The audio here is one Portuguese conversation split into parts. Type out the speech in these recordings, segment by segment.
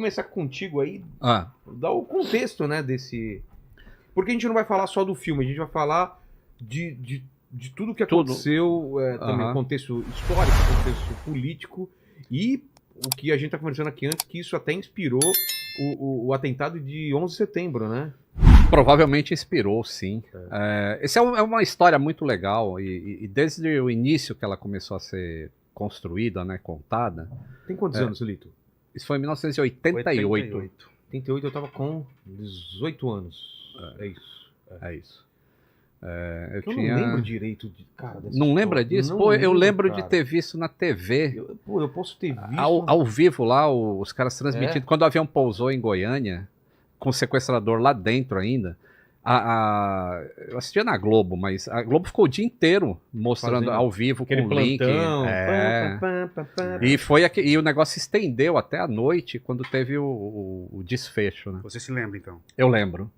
começar contigo aí, Ah, dar o contexto, né, desse... Porque a gente não vai falar só do filme, a gente vai falar de tudo que Tudo. aconteceu, também o Aham. contexto histórico, o contexto político e o que a gente tá conversando aqui antes, que isso até inspirou o atentado de 11 de setembro, né? Provavelmente inspirou, sim. Essa é uma história muito legal e desde o início que ela começou a ser construída, né, contada, Tem quantos anos, Lito? isso foi em 1988. 88 eu tava com 18 anos. É isso. É isso. Eu não lembro direito de. Cara, dessa Não lembra história. disso? Não Pô, eu lembro cara. de ter visto na TV. Eu posso ter visto. Ao vivo lá, os caras transmitindo. Quando o avião pousou em Goiânia, com o sequestrador lá dentro ainda. Eu assistia na Globo, mas a Globo ficou o dia inteiro mostrando Fazendo ao vivo com aquele o link. plantão. E o negócio se estendeu até a noite quando teve o desfecho, né? Você se lembra, então? Eu lembro.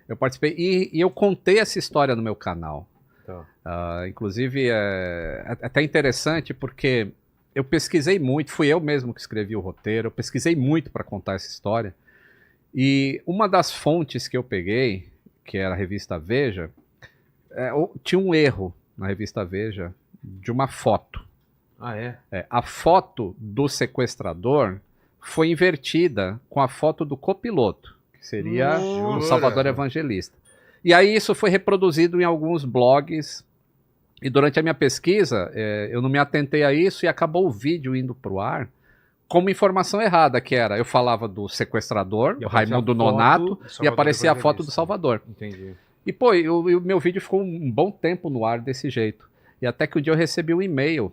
Eu participei e eu contei essa história no meu canal. Tá. Inclusive, é até interessante porque eu pesquisei muito, fui eu mesmo que escrevi o roteiro, eu pesquisei muito para contar essa história. E uma das fontes que eu peguei, que era a revista Veja, tinha um erro na revista Veja de uma foto. Ah, é? A foto do sequestrador foi invertida com a foto do copiloto, que seria o Salvador Evangelista. E aí isso foi reproduzido em alguns blogs. E durante a minha pesquisa, eu não me atentei a isso e acabou o vídeo indo para o ar como informação errada, que era, eu falava do sequestrador, do Raimundo Nonato, e aparecia a foto do Salvador. Entendi. E pô, o meu vídeo ficou um bom tempo no ar desse jeito. E até que um dia eu recebi um e-mail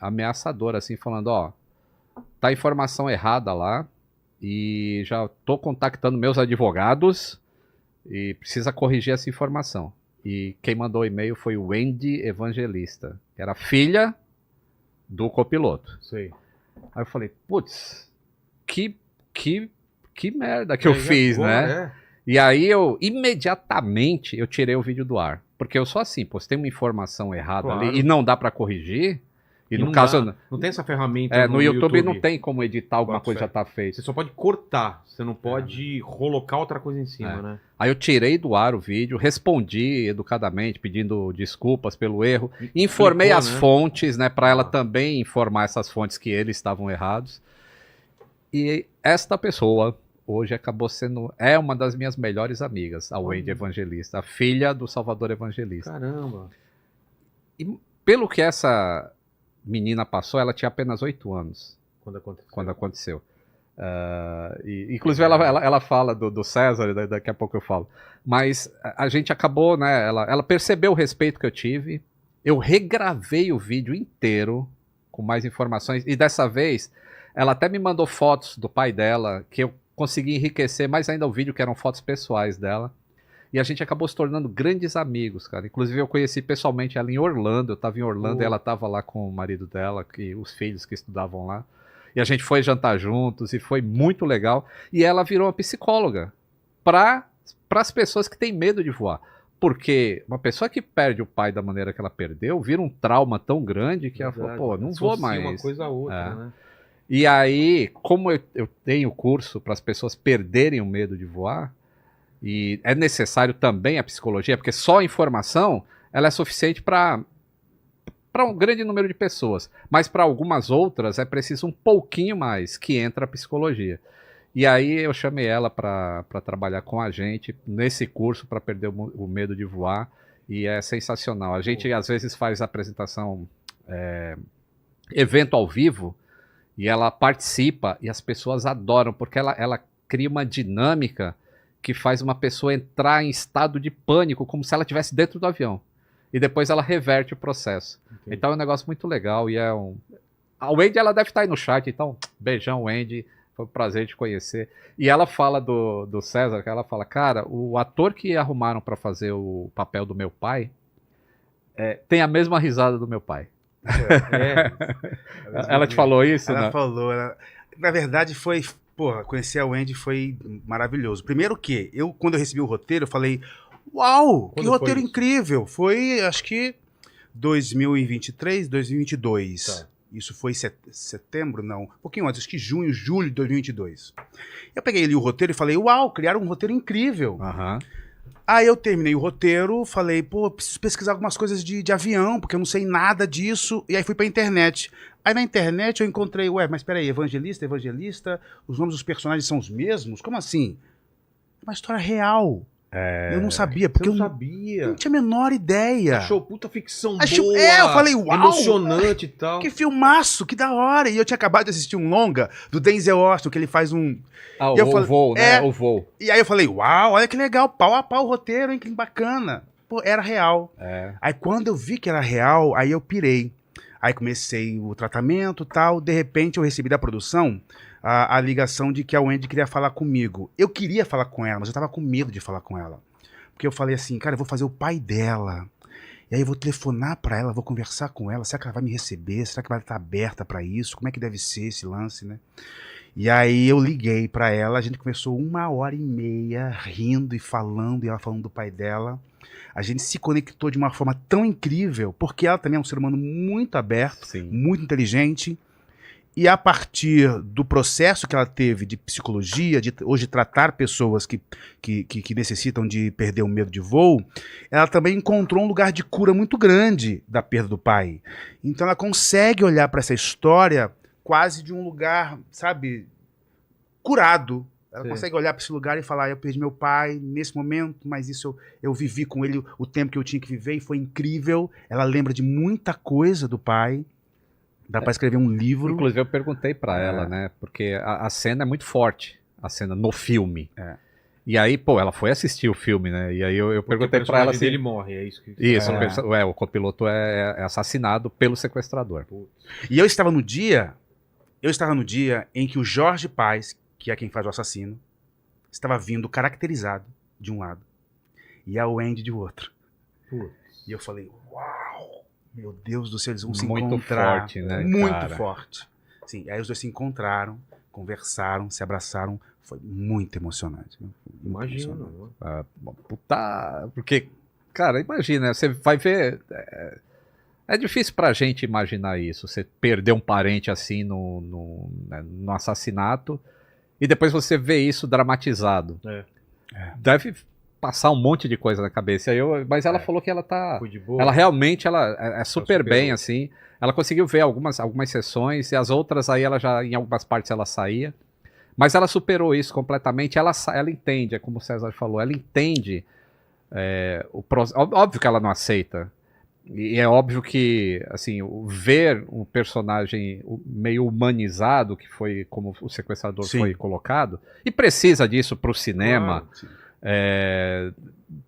ameaçador, assim, falando, ó, tá informação errada lá, e já tô contactando meus advogados, e precisa corrigir essa informação. E quem mandou o e-mail foi o Wendy Evangelista, que era filha do copiloto. Sei. Aí eu falei, putz, que merda que eu fiz, né? E aí imediatamente eu tirei o vídeo do ar. Porque eu sou assim, pô, se tem uma informação errada ali e não dá pra corrigir, e no caso... Não tem essa ferramenta no YouTube não tem como editar alguma coisa que já tá feita. Você só pode cortar, você não pode colocar outra coisa em cima, né? Aí eu tirei do ar o vídeo, respondi educadamente, pedindo desculpas pelo erro, informei as fontes, né, para ela também informar essas fontes que eles estavam errados. E esta pessoa hoje acabou sendo, uma das minhas melhores amigas, a Wendy Evangelista, a filha do Salvador Evangelista. Caramba! E pelo que essa menina passou, ela tinha apenas 8 anos quando aconteceu. Inclusive ela fala do César, daqui a pouco eu falo. Mas a gente acabou, né? Ela percebeu o respeito que eu tive. Eu regravei o vídeo inteiro com mais informações. E dessa vez, ela até me mandou fotos do pai dela, que eu consegui enriquecer mais ainda o vídeo, que eram fotos pessoais dela. E a gente acabou se tornando grandes amigos, cara. Inclusive eu conheci pessoalmente ela em Orlando. Eu tava em Orlando e ela tava lá com o marido dela, os filhos que estudavam lá. E a gente foi jantar juntos e foi muito legal. E ela virou uma psicóloga para as pessoas que têm medo de voar. Porque uma pessoa que perde o pai da maneira que ela perdeu, vira um trauma tão grande que ela falou, pô, não vou mais. Uma coisa a outra, né? E aí, como eu tenho curso para as pessoas perderem o medo de voar, e é necessário também a psicologia, porque só a informação ela é suficiente para um grande número de pessoas, mas para algumas outras é preciso um pouquinho mais, que entra a psicologia. E aí eu chamei ela para trabalhar com a gente nesse curso para perder o medo de voar, e é sensacional. A gente às vezes faz apresentação, evento ao vivo, e ela participa e as pessoas adoram, porque ela cria uma dinâmica que faz uma pessoa entrar em estado de pânico, como se ela estivesse dentro do avião. E depois ela reverte o processo. Entendi. Então é um negócio muito legal e é um... A Wendy, ela deve estar aí no chat, então beijão, Wendy. Foi um prazer te conhecer. E ela fala do César, que ela fala, cara, o ator que arrumaram para fazer o papel do meu pai tem a mesma risada do meu pai. Ela te falou isso, ela né? Falou. Na verdade, foi... Porra, conhecer a Wendy foi maravilhoso. Primeiro que, quando eu recebi o roteiro, eu falei, uau, que roteiro incrível. Foi, acho que, 2023, 2022. Isso foi setembro, não. Um pouquinho antes, acho que junho, julho de 2022. Eu peguei ali o roteiro e falei, uau, criaram um roteiro incrível. Aí eu terminei o roteiro, falei, pô, preciso pesquisar algumas coisas de avião, porque eu não sei nada disso. E aí fui pra internet. Aí na internet eu encontrei, mas peraí, evangelista, os nomes dos personagens são os mesmos? Como assim? É uma história real. Eu não sabia, porque eu não tinha a menor ideia. Achou puta ficção boa. Eu falei, uau! Emocionante e tal. Que filmaço, que da hora. E eu tinha acabado de assistir um longa do Denzel Washington, que ele faz um... o voo, né? O voo. E aí eu falei, uau, olha que legal, pau a pau o roteiro, hein, que bacana. Pô, era real. Aí quando eu vi que era real, aí eu pirei. Aí comecei o tratamento e tal, de repente eu recebi da produção a ligação de que a Wendy queria falar comigo. Eu queria falar com ela, mas eu tava com medo de falar com ela. Porque eu falei assim, cara, eu vou fazer o pai dela. E aí eu vou telefonar pra ela, vou conversar com ela. Será que ela vai me receber? Será que vai estar aberta pra isso? Como é que deve ser esse lance, né? E aí eu liguei pra ela, a gente começou 1h30 rindo e ela falando do pai dela. A gente se conectou de uma forma tão incrível, porque ela também é um ser humano muito aberto, muito inteligente. E a partir do processo que ela teve de psicologia, de hoje tratar pessoas que necessitam de perder o medo de voo, ela também encontrou um lugar de cura muito grande da perda do pai. Então ela consegue olhar para essa história quase de um lugar, sabe, curado. Ela consegue olhar para esse lugar e falar, eu perdi meu pai nesse momento, mas isso eu vivi com ele o tempo que eu tinha que viver e foi incrível. Ela lembra de muita coisa do pai. Dá pra escrever um livro. Inclusive eu perguntei pra ela, né? Porque a cena é muito forte, a cena no filme. E aí, pô, ela foi assistir o filme, né? E aí eu perguntei pra ela assim... ele morre, é isso que... Isso, o copiloto é assassinado pelo sequestrador. E eu estava no dia em que o Jorge Paz, que é quem faz o assassino, estava vindo caracterizado de um lado e a Wendy de outro. E eu falei, uau! Meu Deus do céu, eles vão se encontrar. Muito forte, né, muito forte. Sim, aí os dois se encontraram, conversaram, se abraçaram. Foi muito emocionante. Imagino. Puta... Porque, cara, imagina, você vai ver... É difícil pra gente imaginar isso. Você perder um parente assim no assassinato e depois você vê isso dramatizado. Deve passar um monte de coisa na cabeça. Mas ela falou que ela tá... Foi de boa. Ela realmente é super bem, assim. Ela conseguiu ver algumas sessões e as outras aí ela já, em algumas partes ela saía. Mas ela superou isso completamente. Ela entende, é como o César falou, ela entende óbvio que ela não aceita. E é óbvio que, assim, ver um personagem meio humanizado, que foi como o sequestrador foi colocado, e precisa disso pro cinema... Claro,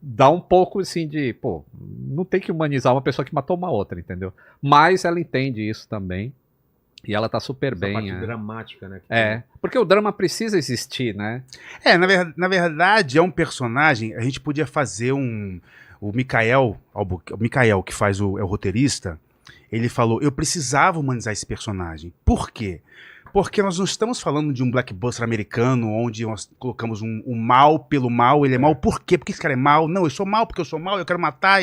dá um pouco assim de, pô, não tem que humanizar uma pessoa que matou uma outra, entendeu? Mas ela entende isso também e ela tá super bem. Essa parte dramática, né? Porque o drama precisa existir, né? Na verdade é um personagem, a gente podia fazer o Mikael, que faz é o roteirista, ele falou, eu precisava humanizar esse personagem. Por quê? Porque nós não estamos falando de um blockbuster americano onde nós colocamos o mal pelo mal, ele é mal por quê? Porque esse cara é mal? Não, eu sou mal porque eu sou mal, eu quero matar.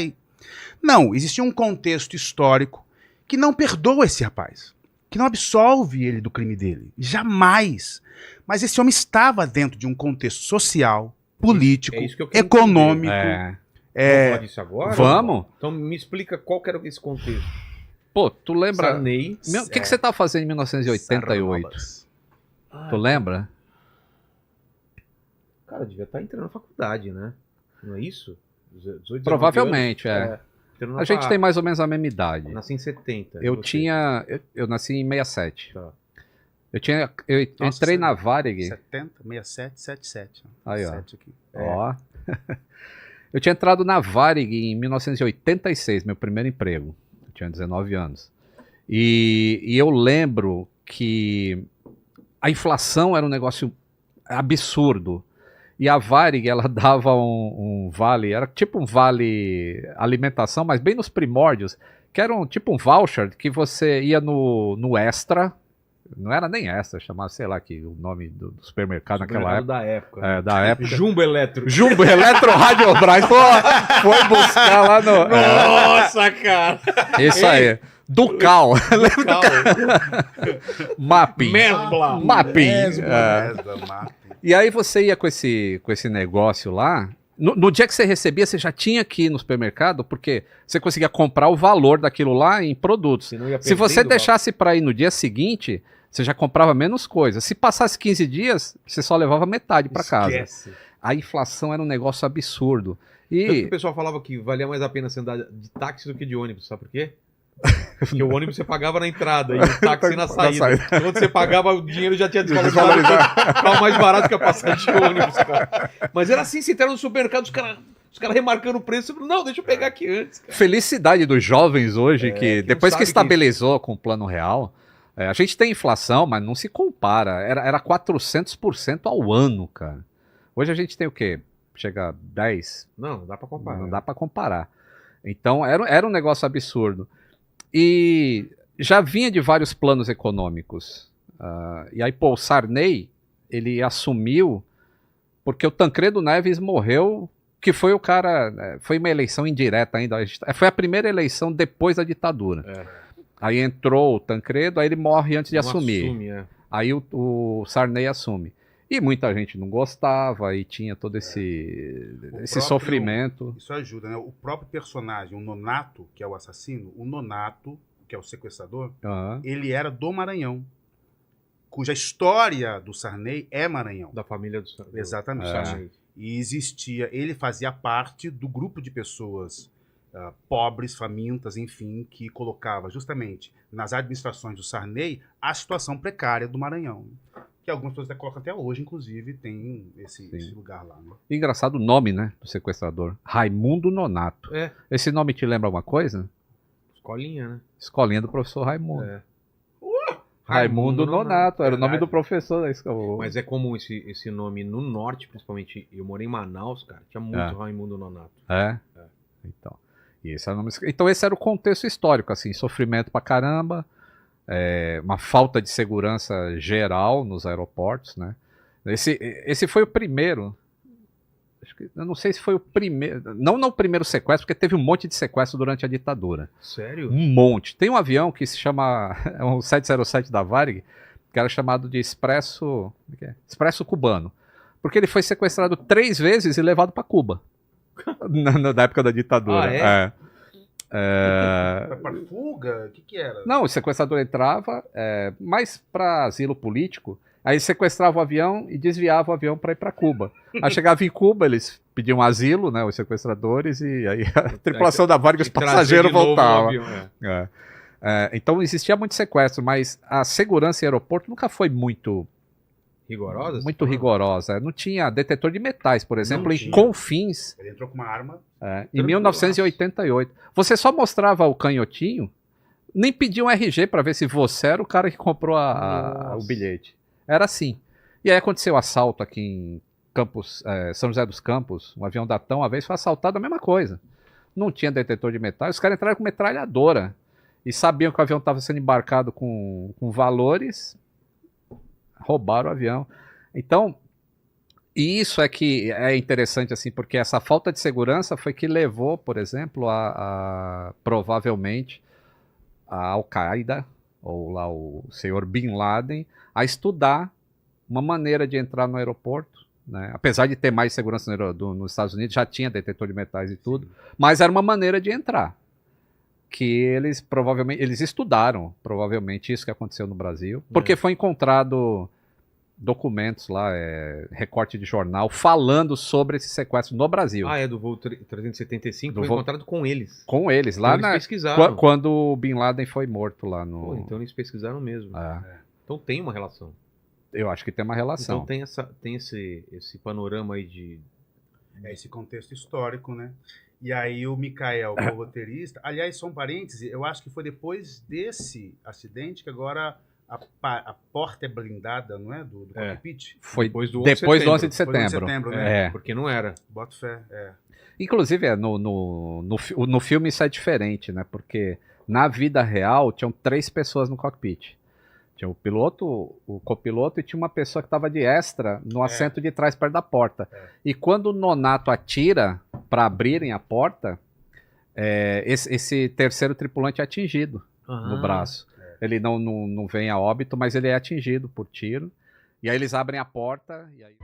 Não, existia um contexto histórico que não perdoa esse rapaz, que não absolve ele do crime dele. Jamais. Mas esse homem estava dentro de um contexto social, político, econômico. Vamos falar disso agora? Vamos. Então me explica qual que era esse contexto. Pô, tu lembra? Sarney. O que você tava fazendo em 1988? Tu lembra? Cara, devia estar entrando na faculdade, né? Não é isso? 18, provavelmente, anos, a gente tem mais ou menos a mesma idade. Nasci em 70. Eu nasci em 67. Tá. Eu entrei na Varig. 70, 67, 77. Aí, ó. Ó. Eu tinha entrado na Varig em 1986, meu primeiro emprego. Eu tinha 19 anos. E eu lembro que a inflação era um negócio absurdo. E a Varig, ela dava um vale, era tipo um vale alimentação, mas bem nos primórdios, que era tipo um voucher que você ia no Extra, Não era nem essa, chamava, sei lá, que o nome do supermercado naquela época. Da época. Da época. Jumbo Eletro. Jumbo Eletro Radiobras. Foi buscar lá no... Nossa, cara! Isso aí. Ducal. Ducal. Mapping. Mesbla. Mapping. Mesbla, Mapping. E aí você ia com esse negócio lá. No dia que você recebia, você já tinha que ir no supermercado, porque você conseguia comprar o valor daquilo lá em produtos. Se você deixasse para ir no dia seguinte, você já comprava menos coisa. Se passasse 15 dias, você só levava metade para casa. A inflação era um negócio absurdo. Tanto que o pessoal falava que valia mais a pena você andar de táxi do que de ônibus, sabe por quê? Porque o ônibus você pagava na entrada e o táxi na saída. Quando você pagava, o dinheiro já tinha desvalorizado. Ficava mais barato que a passagem de ônibus, cara. Mas era assim, você entrava no supermercado, os caras remarcando o preço. Não, deixa eu pegar aqui antes, cara. Felicidade dos jovens hoje, que depois que estabilizou com o Plano Real, a gente tem inflação, mas não se compara. Era 400% ao ano, cara. Hoje a gente tem o quê? Chega a 10? Não dá pra comparar. Não dá pra comparar. Então era um negócio absurdo. E já vinha de vários planos econômicos. E aí, o Sarney, ele assumiu porque o Tancredo Neves morreu, que foi o cara... Foi uma eleição indireta ainda. Foi a primeira eleição depois da ditadura. Aí entrou o Tancredo, aí ele morre antes de assumir. Aí o Sarney assume. E muita gente não gostava e tinha todo esse sofrimento. Isso ajuda, né? O próprio personagem, o Nonato, que é o assassino, o Nonato, que é o sequestrador, ele era do Maranhão, cuja história do Sarney é Maranhão. Da família do Sarney. Exatamente. E ele fazia parte do grupo de pessoas pobres, famintas, enfim, que colocava justamente nas administrações do Sarney a situação precária do Maranhão. Que algumas pessoas colocam até hoje, inclusive, tem esse lugar lá. Né? Engraçado o nome, né, do sequestrador. Raimundo Nonato. Esse nome te lembra alguma coisa? Escolinha, né? Escolinha do professor Raimundo. Raimundo Nonato, era o nome do professor da escola. Mas é comum esse nome no norte, principalmente. Eu morei em Manaus, cara, tinha muito Raimundo Nonato. Então esse era o contexto histórico, assim, sofrimento pra caramba. Uma falta de segurança geral nos aeroportos, né? Esse foi o primeiro. Eu não sei se foi o primeiro. Não o primeiro sequestro, porque teve um monte de sequestro durante a ditadura. Sério? Um monte. Tem um avião que se chama. É um 707 da Varig, que era chamado de Expresso Cubano. Porque ele foi sequestrado 3 vezes e levado para Cuba. na época da ditadura. Para fuga? O que era? Não, o sequestrador entrava mais para asilo político, aí sequestrava o avião e desviava o avião para ir para Cuba. Aí chegava em Cuba, eles pediam asilo, né, os sequestradores, e aí a tripulação da Varig, os passageiros voltavam. Então existia muito sequestro, mas a segurança em aeroporto nunca foi muito rigorosa? Muito rigorosa. Não tinha detetor de metais, por exemplo, em Confins. Ele entrou com uma arma. Em 1988. Você só mostrava o canhotinho, nem pedia um RG para ver se você era o cara que comprou o bilhete. Era assim. E aí aconteceu assalto aqui em São José dos Campos, um avião da TAM, uma vez foi assaltado, a mesma coisa. Não tinha detetor de metais, os caras entraram com metralhadora e sabiam que o avião estava sendo embarcado com valores, roubaram o avião. Então, e isso é que é interessante, assim, porque essa falta de segurança foi que levou, por exemplo, provavelmente a Al-Qaeda, ou lá o senhor Bin Laden, a estudar uma maneira de entrar no aeroporto, né? Apesar de ter mais segurança nos Estados Unidos, já tinha detetor de metais e tudo, mas era uma maneira de entrar. Que eles estudaram, provavelmente, isso que aconteceu no Brasil, porque foi encontrado documentos lá, recorte de jornal, falando sobre esse sequestro no Brasil. É do voo 375, foi encontrado com eles. Com eles, lá então eles pesquisaram. Quando o Bin Laden foi morto lá no... então eles pesquisaram mesmo. Então tem uma relação. Eu acho que tem uma relação. Então tem esse panorama aí de... esse contexto histórico, né? E aí o Micael, o roteirista... Aliás, só um parêntese, eu acho que foi depois desse acidente que agora... A porta é blindada, não é? Do cockpit? Foi depois do 11 de setembro. Foi 11 de setembro, né? Porque não era. Boto fé, Inclusive, no filme isso é diferente, né? Porque na vida real tinham 3 pessoas no cockpit. Tinha o copiloto e tinha uma pessoa que estava de extra no assento de trás, perto da porta. E quando o Nonato atira para abrirem a porta, esse terceiro tripulante é atingido no braço. Ele não vem a óbito, mas ele é atingido por tiro. E aí eles abrem a porta e aí...